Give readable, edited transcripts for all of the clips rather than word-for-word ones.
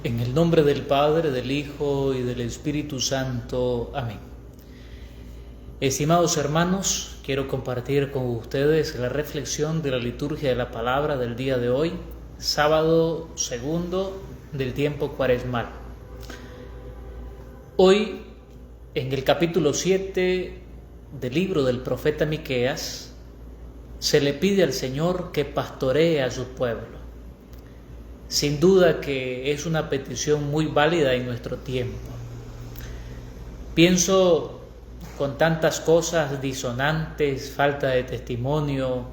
En el nombre del Padre, del Hijo y del Espíritu Santo. Amén. Estimados hermanos, quiero compartir con ustedes la reflexión de la liturgia de la palabra del día de hoy, sábado segundo del tiempo cuaresmal. Hoy, en el capítulo 7 del libro del profeta Miqueas, se le pide al Señor que pastoree a su pueblo. Sin duda que es una petición muy válida en nuestro tiempo. Pienso con tantas cosas disonantes, falta de testimonio,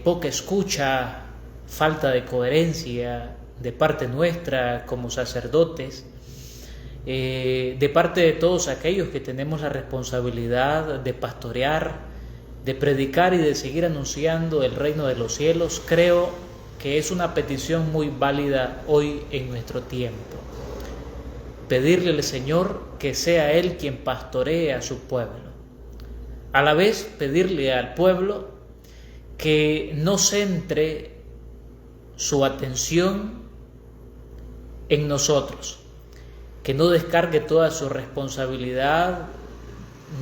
poca escucha, falta de coherencia de parte nuestra como sacerdotes, de parte de todos aquellos que tenemos la responsabilidad de pastorear, de predicar y de seguir anunciando el reino de los cielos. Creo que es una petición muy válida hoy en nuestro tiempo. Pedirle al Señor que sea Él quien pastoree a su pueblo. A la vez pedirle al pueblo que no centre su atención en nosotros, que no descargue toda su responsabilidad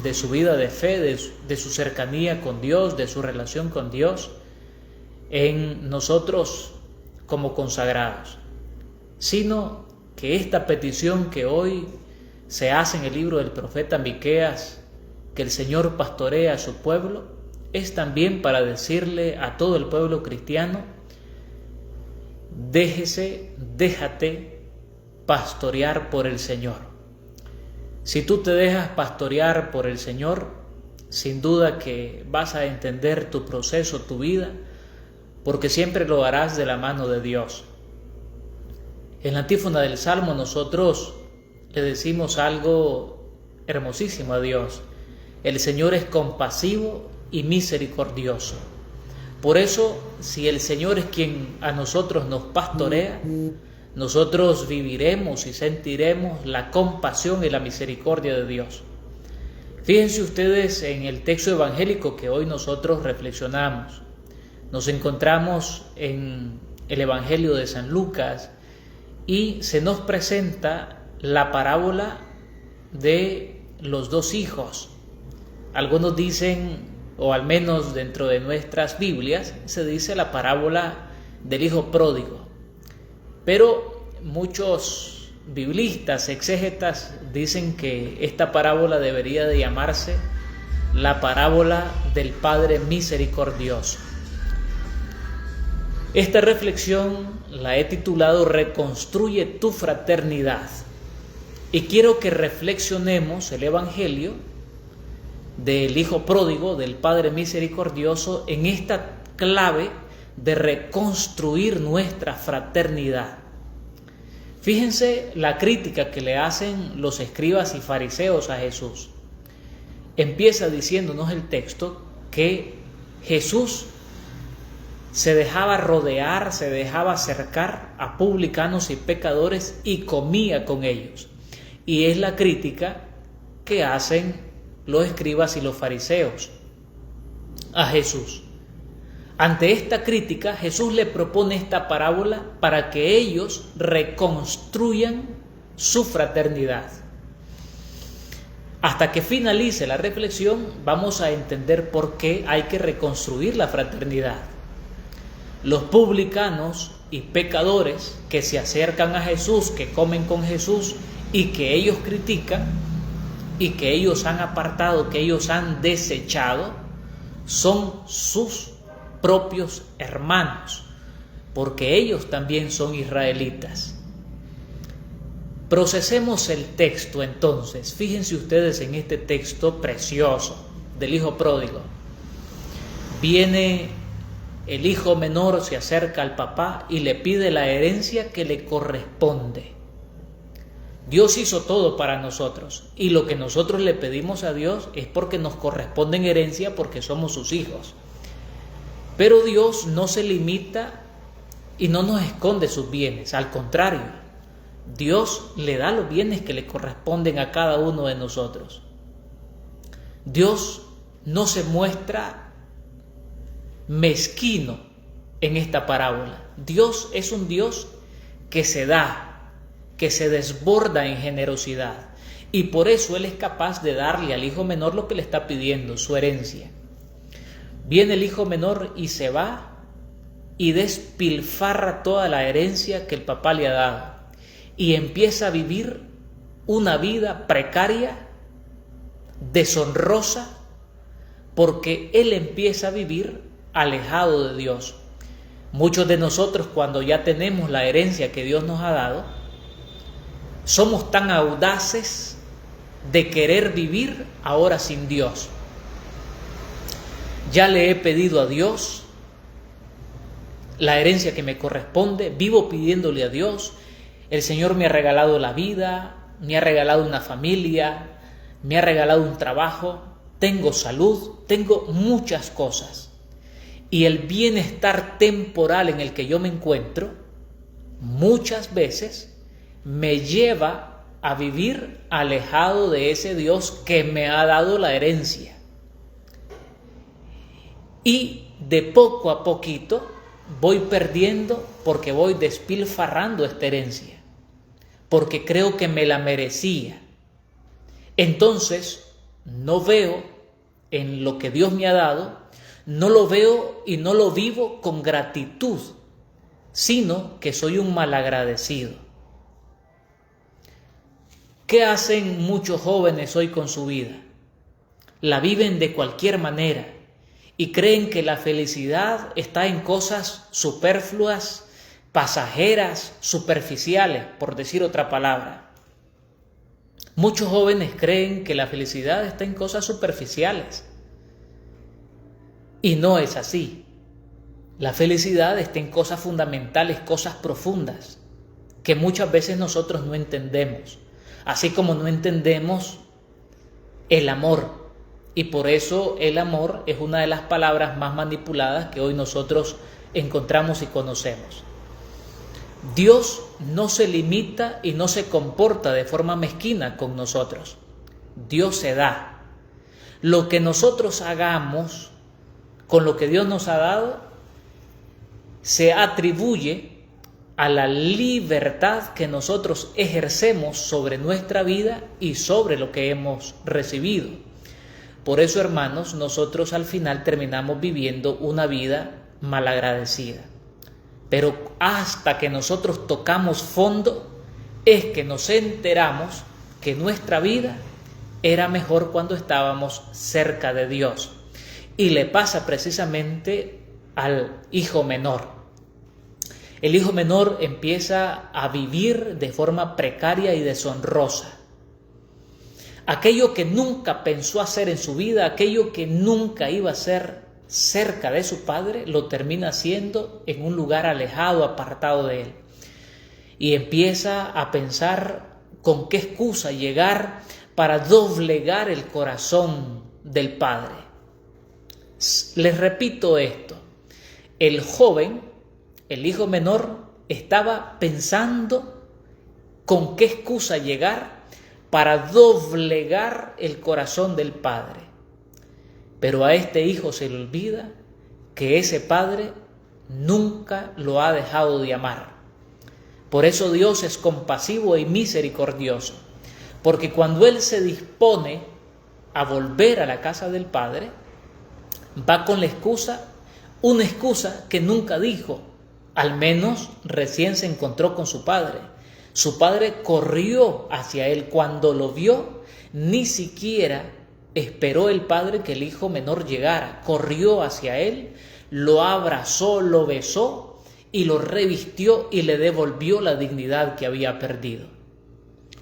de su vida de fe, de su cercanía con Dios, de su relación con Dios, en nosotros como consagrados, sino que esta petición que hoy se hace en el libro del profeta Miqueas, que el Señor pastorea a su pueblo, es también para decirle a todo el pueblo cristiano: déjate pastorear por el Señor. Si tú te dejas pastorear por el Señor, sin duda que vas a entender tu proceso, tu vida, porque siempre lo harás de la mano de Dios. En la antífona del Salmo nosotros le decimos algo hermosísimo a Dios: el Señor es compasivo y misericordioso. Por eso, si el Señor es quien a nosotros nos pastorea, nosotros viviremos y sentiremos la compasión y la misericordia de Dios. Fíjense ustedes en el texto evangélico que hoy nosotros reflexionamos. Nos encontramos en el Evangelio de San Lucas y se nos presenta la parábola de los dos hijos. Algunos dicen, o al menos dentro de nuestras Biblias, se dice la parábola del hijo pródigo. Pero muchos biblistas, exégetas, dicen que esta parábola debería de llamarse la parábola del Padre misericordioso. Esta reflexión la he titulado Reconstruye tu fraternidad, y quiero que reflexionemos el Evangelio del Hijo Pródigo, del Padre Misericordioso, en esta clave de reconstruir nuestra fraternidad. Fíjense la crítica que le hacen los escribas y fariseos a Jesús. Empieza diciéndonos el texto que Jesús se dejaba rodear, se dejaba cercar a publicanos y pecadores y comía con ellos. Y es la crítica que hacen los escribas y los fariseos a Jesús. Ante esta crítica, Jesús le propone esta parábola para que ellos reconstruyan su fraternidad. Hasta que finalice la reflexión, vamos a entender por qué hay que reconstruir la fraternidad. Los publicanos y pecadores que se acercan a Jesús, que comen con Jesús y que ellos critican y que ellos han apartado, que ellos han desechado, son sus propios hermanos, porque ellos también son israelitas. Procesemos el texto entonces. Fíjense ustedes en este texto precioso del hijo pródigo. Viene el hijo menor, se acerca al papá y le pide la herencia que le corresponde. Dios hizo todo para nosotros y lo que nosotros le pedimos a Dios es porque nos corresponde en herencia, porque somos sus hijos. Pero Dios no se limita y no nos esconde sus bienes, al contrario, Dios le da los bienes que le corresponden a cada uno de nosotros. Dios no se muestra mezquino en esta parábola. Dios es un Dios que se da, que se desborda en generosidad. Y por eso Él es capaz de darle al hijo menor lo que le está pidiendo, su herencia. Viene el hijo menor y se va y despilfarra toda la herencia que el papá le ha dado. Y empieza a vivir una vida precaria, deshonrosa, porque él empieza a vivir alejado de Dios. Muchos de nosotros, cuando ya tenemos la herencia que Dios nos ha dado, somos tan audaces de querer vivir ahora sin Dios. Ya le he pedido a Dios la herencia que me corresponde, vivo pidiéndole a Dios, el Señor me ha regalado la vida, me ha regalado una familia, me ha regalado un trabajo, tengo salud, tengo muchas cosas. Y el bienestar temporal en el que yo me encuentro, muchas veces me lleva a vivir alejado de ese Dios que me ha dado la herencia. Y de poco a poquito voy perdiendo porque voy despilfarrando esta herencia, porque creo que me la merecía. Entonces no veo en lo que Dios me ha dado, no lo veo y no lo vivo con gratitud, sino que soy un malagradecido. ¿Qué hacen muchos jóvenes hoy con su vida? La viven de cualquier manera y creen que la felicidad está en cosas superfluas, pasajeras, superficiales, por decir otra palabra. Muchos jóvenes creen que la felicidad está en cosas superficiales y no es así. La felicidad está en cosas fundamentales, cosas profundas, que muchas veces nosotros no entendemos. Así como no entendemos el amor. Y por eso el amor es una de las palabras más manipuladas que hoy nosotros encontramos y conocemos. Dios no se limita y no se comporta de forma mezquina con nosotros. Dios se da. Lo que nosotros hagamos con lo que Dios nos ha dado se atribuye a la libertad que nosotros ejercemos sobre nuestra vida y sobre lo que hemos recibido. Por eso, hermanos, nosotros al final terminamos viviendo una vida malagradecida. Pero hasta que nosotros tocamos fondo, es que nos enteramos que nuestra vida era mejor cuando estábamos cerca de Dios. Y le pasa precisamente al hijo menor. El hijo menor empieza a vivir de forma precaria y deshonrosa. Aquello que nunca pensó hacer en su vida, aquello que nunca iba a hacer cerca de su padre, lo termina haciendo en un lugar alejado, apartado de él. Y empieza a pensar con qué excusa llegar para doblegar el corazón del padre. Les repito esto, el joven, el hijo menor, estaba pensando con qué excusa llegar para doblegar el corazón del padre. Pero a este hijo se le olvida que ese padre nunca lo ha dejado de amar. Por eso Dios es compasivo y misericordioso, porque cuando Él se dispone a volver a la casa del padre, va con la excusa, una excusa que nunca dijo. Al menos recién se encontró con su padre. Su padre corrió hacia él. Cuando lo vio, ni siquiera esperó el padre que el hijo menor llegara. Corrió hacia él, lo abrazó, lo besó y lo revistió y le devolvió la dignidad que había perdido.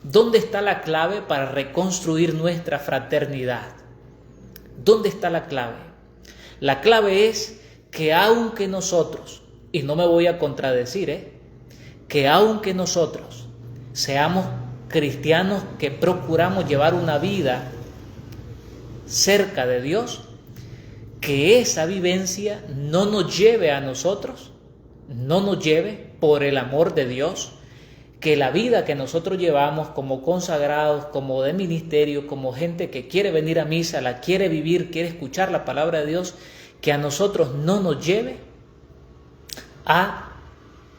¿Dónde está la clave para reconstruir nuestra fraternidad? ¿Dónde está la clave? La clave es que aunque nosotros, y no me voy a contradecir, que aunque nosotros seamos cristianos que procuramos llevar una vida cerca de Dios, que esa vivencia no nos lleve a nosotros, no nos lleve por el amor de Dios, que la vida que nosotros llevamos como consagrados, como de ministerio, como gente que quiere venir a misa, la quiere vivir, quiere escuchar la palabra de Dios, que a nosotros no nos lleve a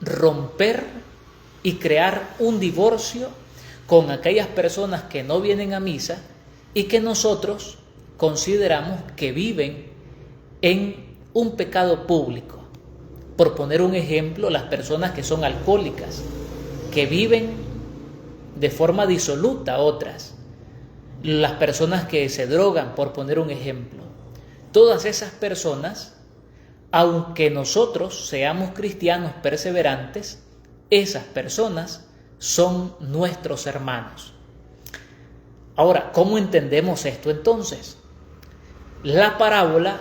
romper y crear un divorcio con aquellas personas que no vienen a misa y que nosotros consideramos que viven en un pecado público. Por poner un ejemplo, las personas que son alcohólicas, que viven de forma disoluta, otras, las personas que se drogan, por poner un ejemplo. Todas esas personas, aunque nosotros seamos cristianos perseverantes, esas personas son nuestros hermanos. Ahora, ¿cómo entendemos esto entonces? La parábola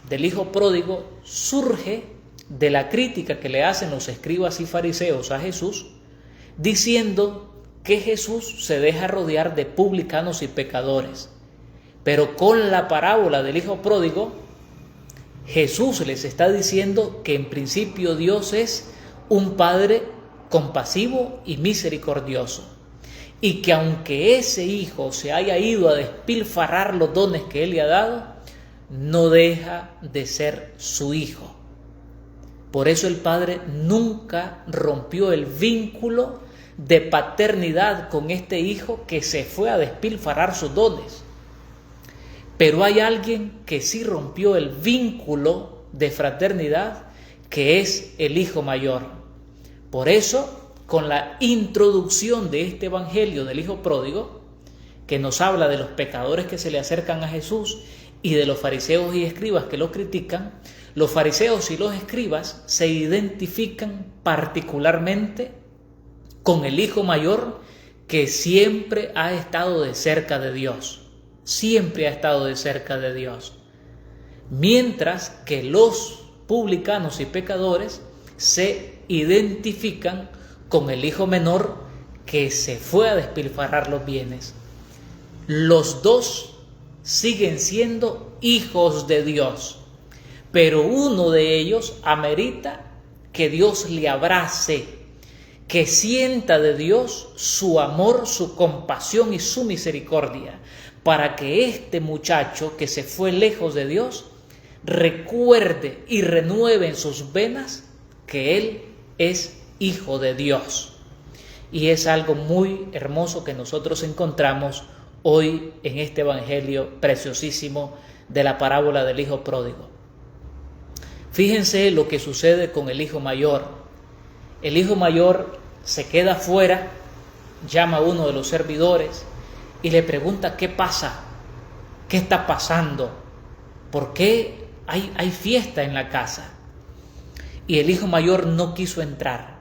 del hijo pródigo surge de la crítica que le hacen los escribas y fariseos a Jesús, diciendo que Jesús se deja rodear de publicanos y pecadores. Pero con la parábola del hijo pródigo, Jesús les está diciendo que en principio Dios es un Padre compasivo y misericordioso, y que aunque ese hijo se haya ido a despilfarrar los dones que Él le ha dado, no deja de ser su hijo. Por eso el Padre nunca rompió el vínculo de paternidad con este hijo que se fue a despilfarrar sus dones. Pero hay alguien que sí rompió el vínculo de fraternidad, que es el hijo mayor. Por eso, con la introducción de este evangelio del hijo pródigo, que nos habla de los pecadores que se le acercan a Jesús y de los fariseos y escribas que lo critican, los fariseos y los escribas se identifican particularmente con el hijo mayor, que siempre ha estado de cerca de Dios. Siempre ha estado de cerca de Dios. Mientras que los publicanos y pecadores se identifican con el hijo menor que se fue a despilfarrar los bienes. Los dos siguen siendo hijos de Dios, pero uno de ellos amerita que Dios le abrace, que sienta de Dios su amor, su compasión y su misericordia, para que este muchacho que se fue lejos de Dios recuerde y renueve en sus venas que él es hijo de Dios. Y es algo muy hermoso que nosotros encontramos hoy en este evangelio preciosísimo de la parábola del hijo pródigo. Fíjense lo que sucede con el hijo mayor. El hijo mayor se queda fuera, llama a uno de los servidores y le pregunta: ¿qué pasa? ¿Qué está pasando? ¿Por qué hay fiesta en la casa? Y el hijo mayor no quiso entrar.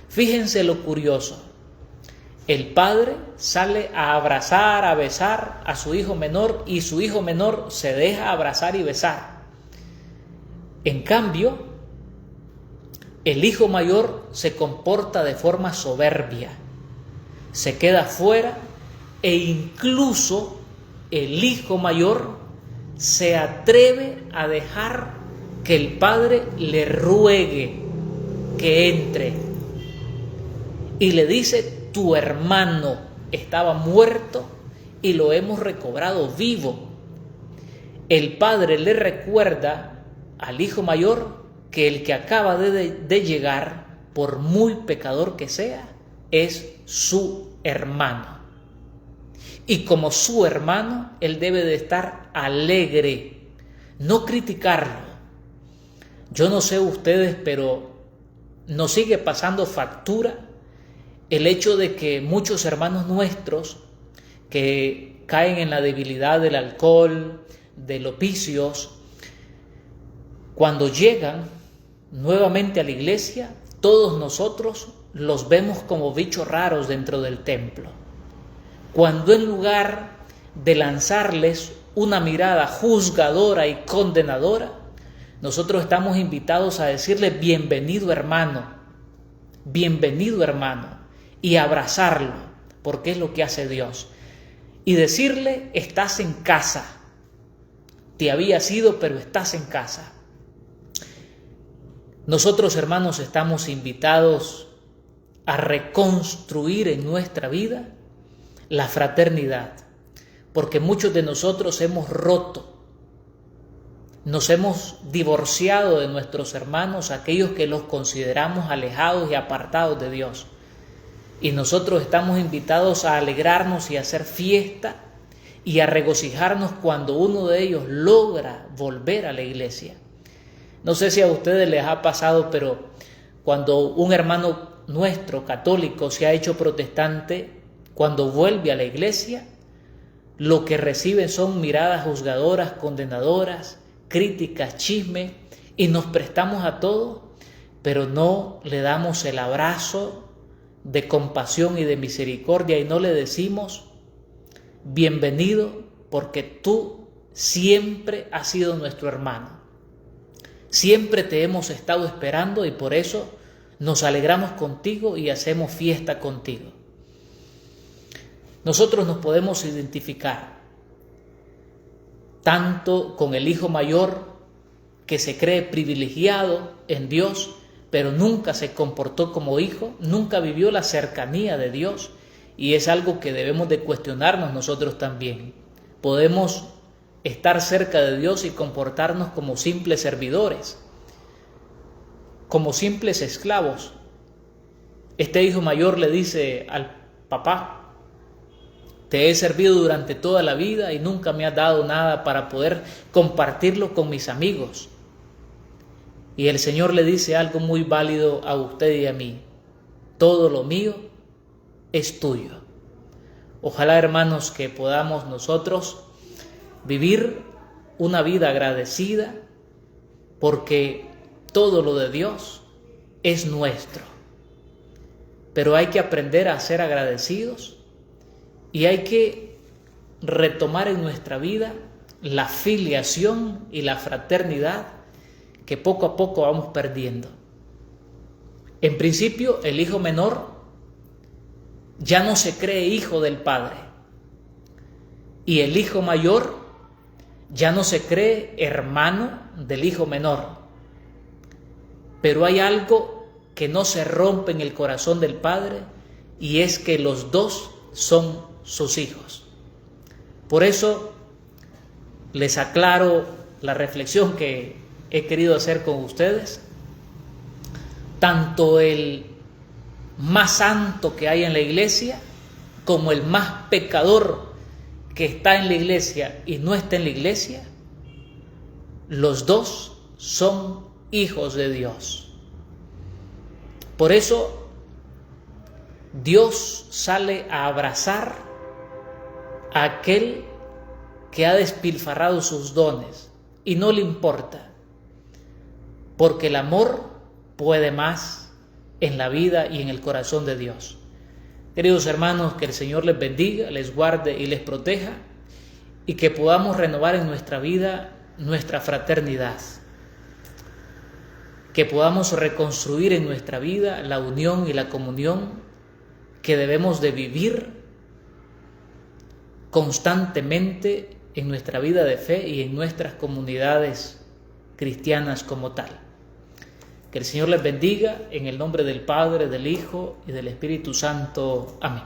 Fíjense lo curioso. El padre sale a abrazar, a besar a su hijo menor, y su hijo menor se deja abrazar y besar. En cambio, el hijo mayor se comporta de forma soberbia, se queda fuera, e incluso el hijo mayor se atreve a dejar que el padre le ruegue que entre. Y le dice: tu hermano estaba muerto y lo hemos recobrado vivo. El padre le recuerda al hijo mayor que el que acaba de llegar, por muy pecador que sea, es su hermano. Y como su hermano, él debe de estar alegre, no criticarlo. Yo no sé ustedes, pero nos sigue pasando factura el hecho de que muchos hermanos nuestros que caen en la debilidad del alcohol, de los vicios, cuando llegan nuevamente a la iglesia, todos nosotros los vemos como bichos raros dentro del templo. Cuando en lugar de lanzarles una mirada juzgadora y condenadora, nosotros estamos invitados a decirle: bienvenido hermano, y abrazarlo, porque es lo que hace Dios. Y decirle: estás en casa, te habías ido, pero estás en casa. Nosotros, hermanos, estamos invitados a reconstruir en nuestra vida la fraternidad, porque muchos de nosotros hemos roto, nos hemos divorciado de nuestros hermanos, aquellos que los consideramos alejados y apartados de Dios. Y nosotros estamos invitados a alegrarnos y a hacer fiesta y a regocijarnos cuando uno de ellos logra volver a la iglesia. No sé si a ustedes les ha pasado, pero cuando un hermano nuestro católico se ha hecho protestante, cuando vuelve a la iglesia, lo que recibe son miradas juzgadoras, condenadoras, críticas, chisme, y nos prestamos a todo, pero no le damos el abrazo de compasión y de misericordia y no le decimos: bienvenido, porque tú siempre has sido nuestro hermano. Siempre te hemos estado esperando y por eso nos alegramos contigo y hacemos fiesta contigo. Nosotros nos podemos identificar tanto con el hijo mayor que se cree privilegiado en Dios, pero nunca se comportó como hijo, nunca vivió la cercanía de Dios, y es algo que debemos de cuestionarnos nosotros también. Podemos estar cerca de Dios y comportarnos como simples servidores, como simples esclavos. Este hijo mayor le dice al papá: te he servido durante toda la vida y nunca me has dado nada para poder compartirlo con mis amigos. Y el Señor le dice algo muy válido a usted y a mí: todo lo mío es tuyo. Ojalá, hermanos, que podamos nosotros vivir una vida agradecida, porque todo lo de Dios es nuestro. Pero hay que aprender a ser agradecidos y hay que retomar en nuestra vida la filiación y la fraternidad que poco a poco vamos perdiendo. En principio, el hijo menor ya no se cree hijo del padre, y el hijo mayor ya no se cree hermano del hijo menor. Pero hay algo que no se rompe en el corazón del padre, y es que los dos son sus hijos. Por eso les aclaro la reflexión que he querido hacer con ustedes. Tanto el más santo que hay en la iglesia como el más pecador que está en la iglesia y no está en la iglesia, los dos son hijos de Dios. Por eso Dios sale a abrazar a aquel que ha despilfarrado sus dones y no le importa, porque el amor puede más en la vida y en el corazón de Dios. Queridos hermanos, que el Señor les bendiga, les guarde y les proteja, y que podamos renovar en nuestra vida nuestra fraternidad, que podamos reconstruir en nuestra vida la unión y la comunión que debemos de vivir constantemente en nuestra vida de fe y en nuestras comunidades cristianas como tal. Que el Señor les bendiga en el nombre del Padre, del Hijo y del Espíritu Santo. Amén.